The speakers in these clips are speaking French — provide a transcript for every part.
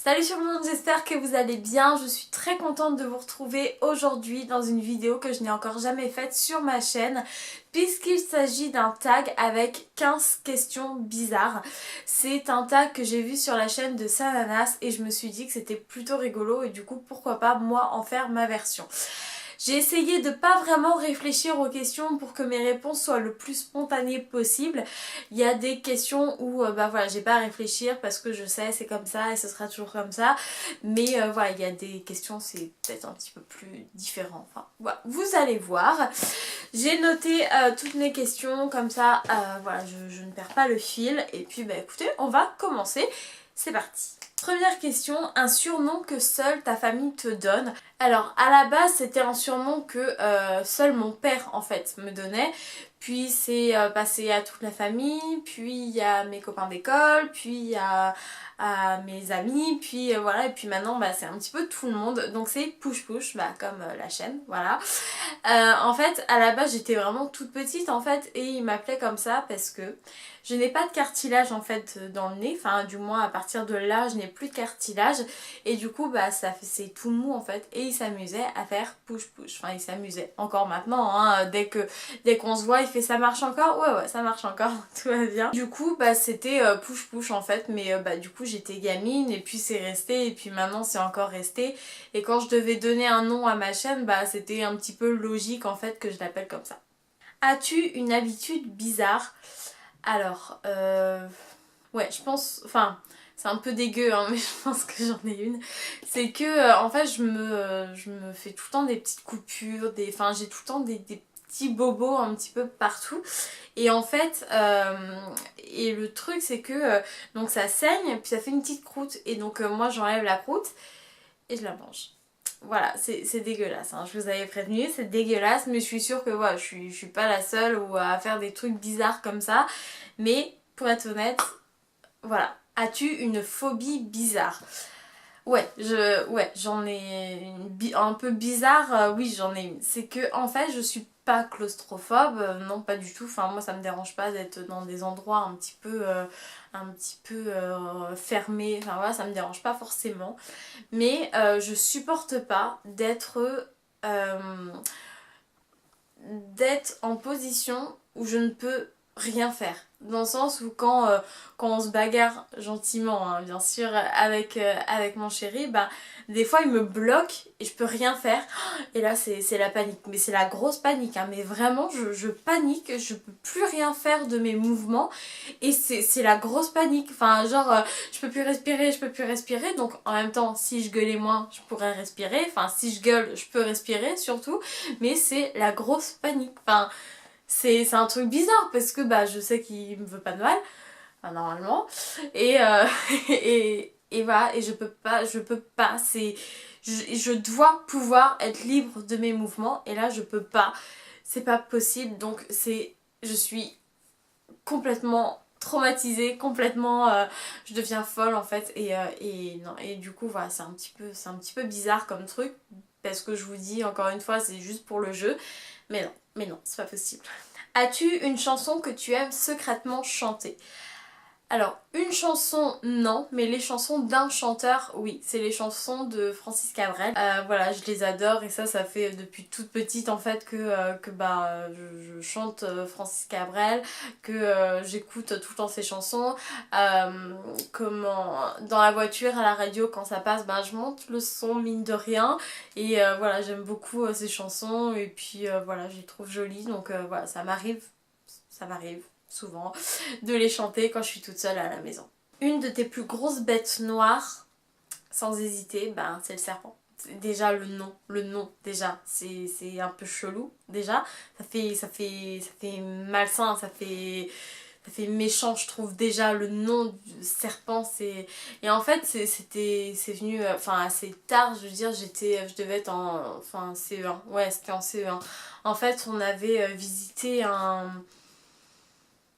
Salut tout le monde, j'espère que vous allez bien. Je suis très contente de vous retrouver aujourd'hui dans une vidéo que je n'ai encore jamais faite sur ma chaîne puisqu'il s'agit d'un tag avec 15 questions bizarres. C'est un tag que j'ai vu sur la chaîne de Sananas et je me suis dit que c'était plutôt rigolo et du coup pourquoi pas moi en faire ma version. J'ai essayé de pas vraiment réfléchir aux questions pour que mes réponses soient le plus spontanées possible. Il y a des questions où bah voilà, j'ai pas à réfléchir parce que je sais c'est comme ça et ce sera toujours comme ça. Mais voilà, il y a des questions c'est peut-être un petit peu plus différent. Enfin voilà, vous allez voir. J'ai noté toutes mes questions comme ça, voilà, je ne perds pas le fil. Et puis bah écoutez, on va commencer. C'est parti. Première question, un surnom que seule ta famille te donne. Alors à la base c'était un surnom que seul mon père en fait me donnait. Puis c'est passé à toute la famille, puis il y a mes copains d'école, puis à mes amis, puis voilà, et puis maintenant bah, c'est un petit peu tout le monde. Donc c'est Push Push, bah, comme la chaîne, voilà. En fait à la base j'étais vraiment toute petite en fait et il m'appelait comme ça parce que je n'ai pas de cartilage en fait dans le nez, enfin du moins à partir de là je n'ai plus de cartilage et du coup bah ça fait c'est tout mou en fait et il s'amusait à faire push push, enfin il s'amusait encore maintenant hein, dès qu'on se voit il fait ça marche encore, ouais ça marche encore, tout va bien. Du coup bah c'était push push en fait mais bah du coup j'étais gamine et puis c'est resté et puis maintenant c'est encore resté et quand je devais donner un nom à ma chaîne bah c'était un petit peu logique en fait que je l'appelle comme ça. As-tu une habitude bizarre? Alors, ouais, je pense, enfin, c'est un peu dégueu, hein, mais je pense que j'en ai une. C'est que, en fait, je me fais tout le temps des petites coupures, enfin, j'ai tout le temps des petits bobos un petit peu partout. Et en fait, et le truc, c'est que, donc ça saigne, puis ça fait une petite croûte. Et donc, moi, j'enlève la croûte et je la mange. Voilà, c'est dégueulasse, hein. Je vous avais prévenu, c'est dégueulasse, mais je suis sûre que voilà, je suis pas la seule ou à faire des trucs bizarres comme ça. Mais pour être honnête, voilà. As-tu une phobie bizarre? Ouais, j'en ai une un peu bizarre, oui, j'en ai une. C'est que en fait, je suis pas claustrophobe, non, pas du tout. Enfin, moi, ça me dérange pas d'être dans des endroits un petit peu fermés. Enfin, voilà, ça me dérange pas forcément. Mais je supporte pas euh, d'être en position où je ne peux rien faire. Dans le sens où quand on se bagarre gentiment, hein, bien sûr, avec mon chéri, bah, des fois il me bloque et je peux rien faire. Et là c'est la panique. Mais c'est la grosse panique. Hein. Mais vraiment, je panique, je peux plus rien faire de mes mouvements. Et c'est la grosse panique. Enfin, genre, je peux plus respirer, je peux plus respirer. Donc en même temps, si je gueulais moins, je pourrais respirer. Enfin, si je gueule, je peux respirer surtout. Mais c'est la grosse panique. Enfin, c'est un truc bizarre parce que bah je sais qu'il me veut pas de mal, enfin, normalement. Et, et voilà, et je peux pas, je dois pouvoir être libre de mes mouvements et là je peux pas, c'est pas possible. Donc je suis complètement traumatisée, complètement je deviens folle en fait et non et du coup voilà c'est un petit peu bizarre comme truc parce que je vous dis encore une fois c'est juste pour le jeu mais non c'est pas possible. As-tu une chanson que tu aimes secrètement chanter? Alors, une chanson, non, mais les chansons d'un chanteur, oui. C'est les chansons de Francis Cabrel. Voilà, je les adore et ça fait depuis toute petite en fait que bah, je chante Francis Cabrel, que j'écoute tout le temps ses chansons. Dans la voiture, à la radio, quand ça passe, bah, je monte le son mine de rien. Et voilà, j'aime beaucoup ses chansons et puis voilà, je les trouve jolies. Donc voilà, ça m'arrive souvent de les chanter quand je suis toute seule à la maison. Une de tes plus grosses bêtes noires, sans hésiter, ben c'est le serpent. Déjà le nom déjà, c'est un peu chelou déjà. Ça fait malsain, ça fait méchant je trouve déjà le nom du serpent c'est et en fait c'est venu enfin assez tard je veux dire je devais être en enfin CE1 ouais c'était en CE1 en fait on avait visité un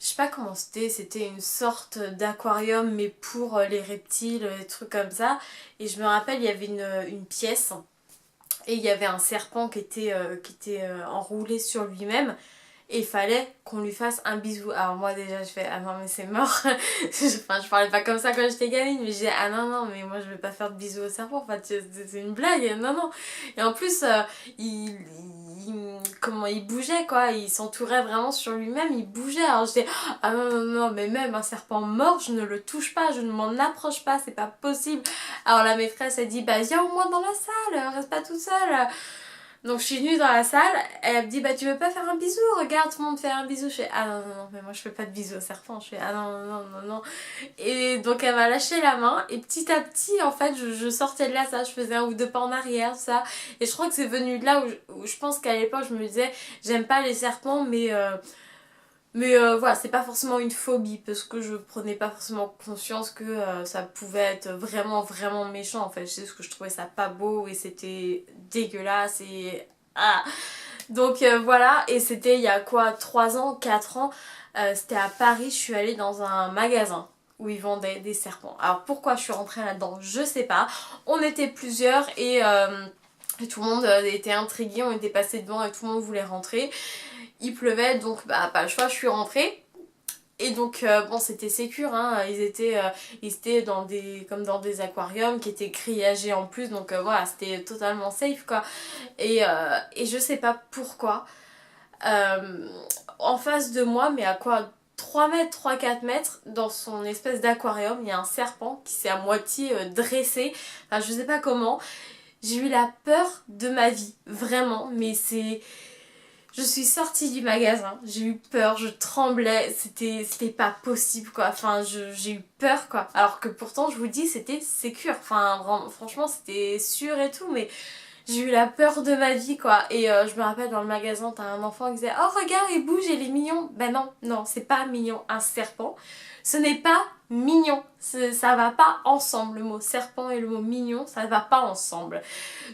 je sais pas comment c'était une sorte d'aquarium mais pour les reptiles, des trucs comme ça. Et je me rappelle, il y avait une pièce et il y avait un serpent qui était enroulé sur lui-même. et il fallait qu'on lui fasse un bisou. Alors moi déjà je fais ah non mais c'est mort. Enfin je parlais pas comme ça quand j'étais gamine, mais j'ai dit ah non non mais moi je vais pas faire de bisous au serpent, enfin c'est une blague, non non. Et en plus comment il bougeait quoi, il s'entourait vraiment sur lui-même, il bougeait. Alors j'étais ah non non non mais même un serpent mort je ne le touche pas, je ne m'en approche pas, c'est pas possible. Alors la maîtresse a dit bah viens au moins dans la salle, reste pas toute seule. Donc je suis venue dans la salle, elle me dit bah tu veux pas faire un bisou, regarde tout le monde fait un bisou. Je fais ah non non non mais moi je fais pas de bisou au serpent, je fais ah non non non non non. Et donc elle m'a lâché la main et petit à petit en fait je sortais de là, ça je faisais un ou deux pas en arrière ça. Et je crois que c'est venu de là où je pense qu'à l'époque je me disais j'aime pas les serpents mais voilà, c'est pas forcément une phobie parce que je prenais pas forcément conscience que ça pouvait être vraiment vraiment méchant en fait. C'est juste que je trouvais ça pas beau et c'était dégueulasse et... Ah. Donc voilà, et c'était il y a quoi 3 ans, 4 ans, c'était à Paris, je suis allée dans un magasin où ils vendaient des serpents. Alors pourquoi je suis rentrée là-dedans, je sais pas. On était plusieurs et tout le monde était intrigué, on était passé devant et tout le monde voulait rentrer. Il pleuvait donc bah pas le choix, je suis rentrée. Et donc bon c'était sécure, hein, ils étaient dans comme dans des aquariums qui étaient grillagés en plus, donc voilà c'était totalement safe quoi. Et je sais pas pourquoi, en face de moi, mais à quoi 3 mètres, 3-4 mètres, dans son espèce d'aquarium, il y a un serpent qui s'est à moitié dressé, enfin je sais pas comment. J'ai eu la peur de ma vie, vraiment, mais c'est... Je suis sortie du magasin, j'ai eu peur, je tremblais, c'était pas possible quoi, enfin j'ai eu peur quoi. Alors que pourtant je vous dis c'était sécure, enfin franchement c'était sûr et tout, mais j'ai eu la peur de ma vie quoi. Et je me rappelle dans le magasin t'as un enfant qui disait oh regarde il bouge il est mignon. Ben non, non c'est pas mignon, un serpent ce n'est pas mignon, ça va pas ensemble, le mot serpent et le mot mignon ça va pas ensemble.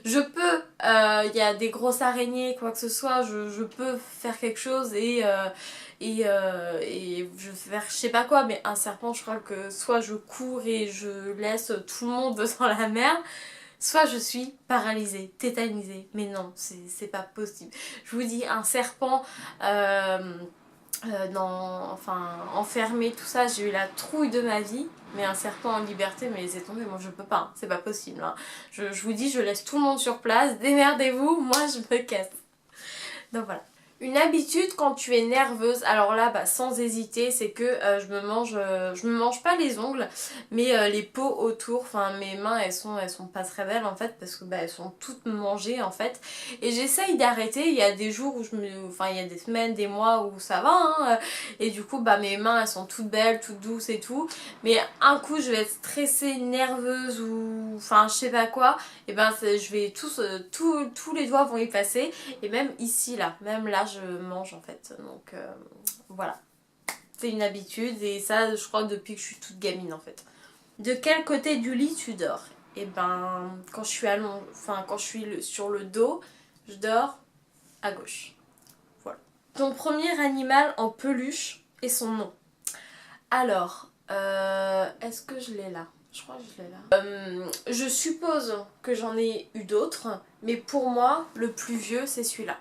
Je peux, il y a des grosses araignées, quoi que ce soit, je peux faire quelque chose et je vais faire je sais pas quoi, mais un serpent, je crois que soit je cours et je laisse tout le monde dans la merde, soit je suis paralysée, tétanisée. Mais non, c'est pas possible. Je vous dis, un serpent... enfin enfermé tout ça j'ai eu la trouille de ma vie, mais un serpent en liberté mais laissez tomber, moi je peux pas, hein. C'est pas possible hein. Je vous dis je laisse tout le monde sur place, démerdez-vous, moi je me casse. Donc voilà. Une habitude quand tu es nerveuse, alors là bah, sans hésiter c'est que je me mange pas les ongles mais les peaux autour, enfin mes mains elles sont pas très belles en fait parce que bah, elles sont toutes mangées en fait et j'essaye d'arrêter. Il y a des jours où enfin il y a des semaines, des mois où ça va hein, et du coup bah mes mains elles sont toutes belles, toutes douces et tout, mais un coup je vais être stressée, nerveuse ou enfin je sais pas quoi et ben je vais tous les doigts vont y passer et même ici là, même là je mange en fait, donc voilà, c'est une habitude et ça je crois depuis que je suis toute gamine en fait. De quel côté du lit tu dors? Et ben quand je suis quand je suis sur le dos, je dors à gauche. Voilà. Ton premier animal en peluche et son nom? Alors, est-ce que je l'ai là? Je crois que je l'ai là. Je suppose que j'en ai eu d'autres, mais pour moi, le plus vieux, c'est celui-là.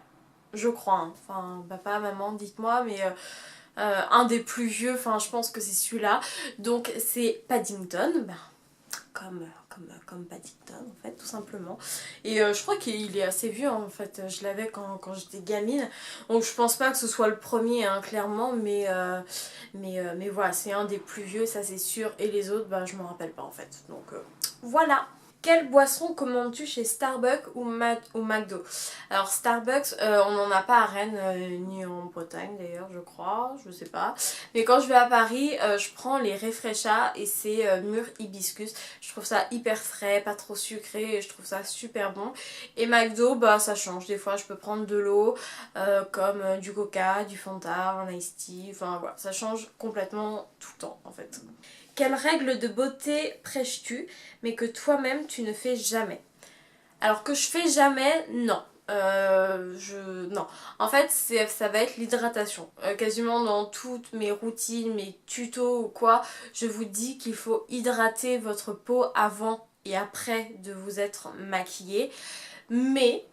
Je crois, hein. Enfin papa, maman, dites-moi, mais un des plus vieux, enfin je pense que c'est celui-là. Donc c'est Paddington, ben, comme Paddington en fait, tout simplement. Et je crois qu'il est assez vieux en fait, je l'avais quand j'étais gamine. Donc je pense pas que ce soit le premier hein, clairement, mais voilà, c'est un des plus vieux, ça c'est sûr. Et les autres, bah je m'en rappelle pas en fait. Donc voilà. Quelle boisson commandes-tu chez Starbucks ou McDo? Alors Starbucks, on n'en a pas à Rennes, ni en Bretagne d'ailleurs je crois, je sais pas. Mais quand je vais à Paris, je prends les Refresha et c'est mûr hibiscus. Je trouve ça hyper frais, pas trop sucré et je trouve ça super bon. Et McDo, bah ça change, des fois je peux prendre de l'eau, comme du coca, du Fanta, un iced tea, enfin voilà, ça change complètement tout le temps en fait. Quelle règle de beauté prêches-tu, mais que toi-même tu ne fais jamais? Alors que je fais jamais, non. Non. En fait, ça va être l'hydratation. Quasiment dans toutes mes routines, mes tutos ou quoi, je vous dis qu'il faut hydrater votre peau avant et après de vous être maquillée. Mais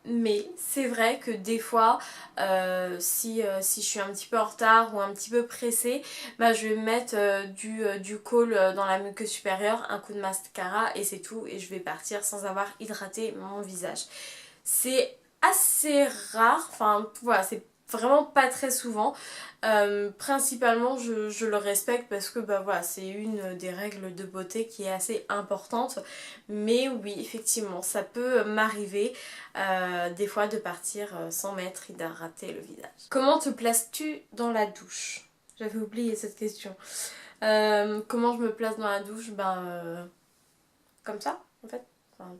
Mais c'est vrai que des fois, si je suis un petit peu en retard ou un petit peu pressée, bah, je vais mettre du kohl dans la muqueuse supérieure, un coup de mascara et c'est tout. Et je vais partir sans avoir hydraté mon visage. C'est assez rare, enfin voilà, c'est vraiment pas très souvent. Principalement je le respecte parce que bah voilà, c'est une des règles de beauté qui est assez importante. Mais oui, effectivement, ça peut m'arriver des fois de partir sans m'être hydraté le visage. Comment te places-tu dans la douche? J'avais oublié cette question. Comment je me place dans la douche? Ben comme ça en fait. Enfin,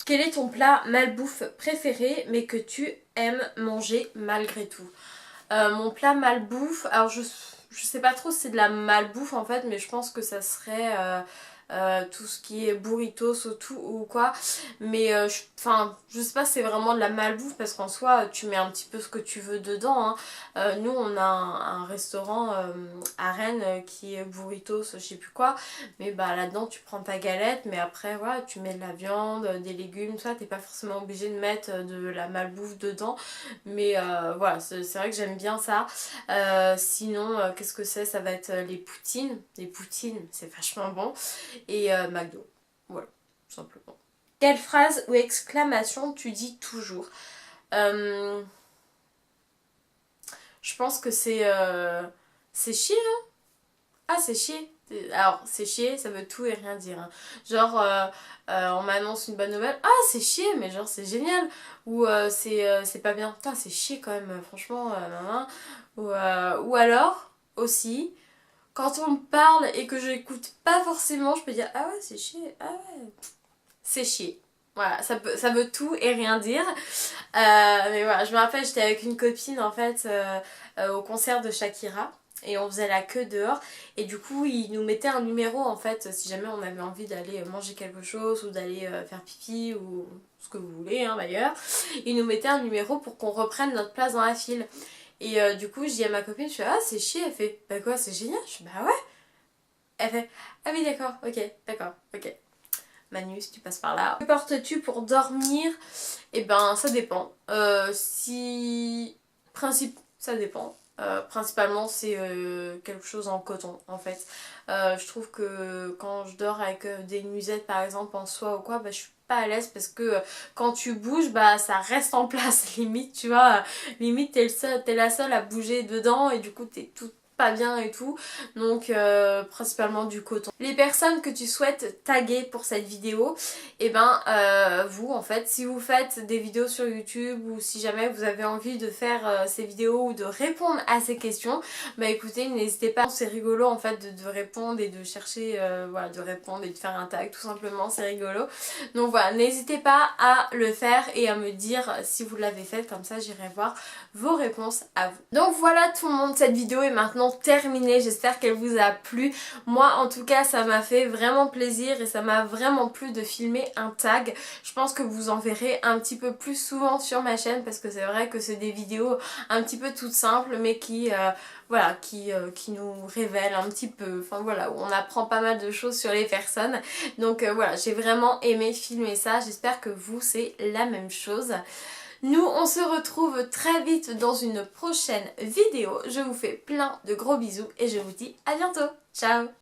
quel est ton plat malbouffe préféré mais que tu aimes manger malgré tout? Mon plat malbouffe, alors je sais pas trop si c'est de la malbouffe en fait, mais je pense que ça serait tout ce qui est burritos ou tout ou quoi. Mais enfin, je sais pas si c'est vraiment de la malbouffe parce qu'en soi, tu mets un petit peu ce que tu veux dedans, hein. Nous, on a un restaurant à Rennes qui est burritos, je sais plus quoi. Mais bah là-dedans, tu prends ta galette, mais après, voilà, tu mets de la viande, des légumes, tout ça. T'es pas forcément obligé de mettre de la malbouffe dedans. Mais voilà, c'est vrai que j'aime bien ça. Sinon, qu'est-ce que c'est? Ça va être les poutines. Les poutines, c'est vachement bon. Et McDo. Voilà, tout simplement. Quelle phrase ou exclamation tu dis toujours? Je pense que c'est chier, hein? Ah, c'est chier. Alors, c'est chier, ça veut tout et rien dire, hein. Genre, on m'annonce une bonne nouvelle. Ah, c'est chier, mais genre, c'est génial. Ou c'est pas bien. Putain, c'est chier quand même, franchement. Ou alors, aussi, quand on me parle et que je n'écoute pas forcément, je peux dire ah ouais, c'est chier. Ah ouais, c'est chier. Voilà, ça veut tout et rien dire. Mais voilà, je me rappelle, j'étais avec une copine en fait au concert de Shakira. Et on faisait la queue dehors. Et du coup, il nous mettait un numéro en fait, si jamais on avait envie d'aller manger quelque chose ou d'aller faire pipi ou ce que vous voulez hein, d'ailleurs. Il nous mettait un numéro pour qu'on reprenne notre place dans la file. Et du coup, je dis à ma copine, je fais ah, c'est chier. Elle fait bah quoi, c'est génial. Je fais bah ouais. Elle fait ah oui, d'accord, ok. Manus, tu passes par là. Que portes-tu pour dormir? Eh ben, ça dépend. Si. Ça dépend. Principalement, c'est quelque chose en coton en fait. Je trouve que quand je dors avec des nuisettes par exemple en soie ou quoi, bah, je suis pas à l'aise parce que quand tu bouges, bah ça reste en place limite, tu vois. Limite, t'es la seule à bouger dedans et du coup, t'es tout pas bien et tout, donc principalement du coton. Les personnes que tu souhaites taguer pour cette vidéo, et ben vous en fait, si vous faites des vidéos sur YouTube ou si jamais vous avez envie de faire ces vidéos ou de répondre à ces questions, bah écoutez, n'hésitez pas, c'est rigolo en fait de répondre et de chercher, voilà, de répondre et de faire un tag tout simplement, c'est rigolo. Donc voilà, n'hésitez pas à le faire et à me dire si vous l'avez fait, comme ça j'irai voir vos réponses à vous. Donc voilà tout le monde, cette vidéo est maintenant terminée, j'espère qu'elle vous a plu. Moi en tout cas ça m'a fait vraiment plaisir et ça m'a vraiment plu de filmer un tag. Je pense que vous en verrez un petit peu plus souvent sur ma chaîne parce que c'est vrai que c'est des vidéos un petit peu toutes simples mais qui voilà, qui nous révèlent un petit peu, enfin voilà, où on apprend pas mal de choses sur les personnes. Donc voilà, j'ai vraiment aimé filmer ça, j'espère que vous c'est la même chose. Nous, on se retrouve très vite dans une prochaine vidéo. Je vous fais plein de gros bisous et je vous dis à bientôt. Ciao!